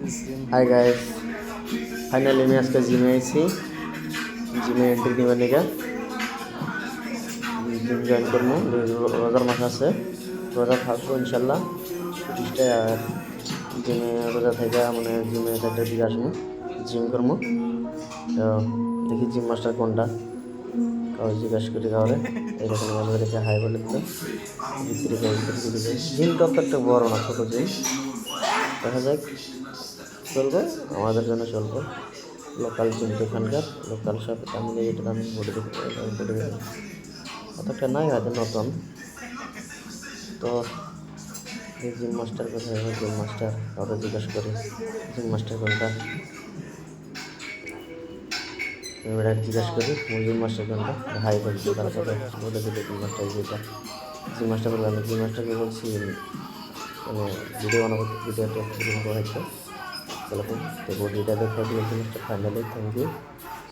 hi guys finally मैं आज जिमे आई जिमे एंट्री दिबार निका जिम जॉइन करबो रोजार मास आछे रोजा थाकबो इनशाल्लाह 30टा আর जिमे रोजा থাকা মানে जिमे 4টার দিকে আসবো जिम করবো তো দেখি जिम মাস্টার কোনটা কাউকে জিজ্ঞাসা করি কাউরে এরকম আমাদের দেখে হাই বলে দিল ভিতরে যাই জিমটা তো একটা বড় না ছোট জিম দেখা যাক চলবে আমাদের জন্য চলবে লোকাল জিম এখানকার লোকাল সব আমি এটা আমি বলে অতটা নাই হয়তো নতুন তো এই জিম মাস্টার কোথায় জিম মাস্টার কাউকে জিজ্ঞাসা করি জিম মাস্টার কোনটা এবার জিজ্ঞাসা করি জিম মাস্টার কোনটা হাই বলছি তারপরে বলে দিল জিম মাস্টার যেটা জিম মাস্টার বলে আমি জিম মাস্টারকে বলছি মানে ভিডিও বানাবো ভিডিওটা হয়েছে এরকম তো বডিটা দেখাই দিয়েছি মিস্টার ফাইনালি থ্যাংক ইউ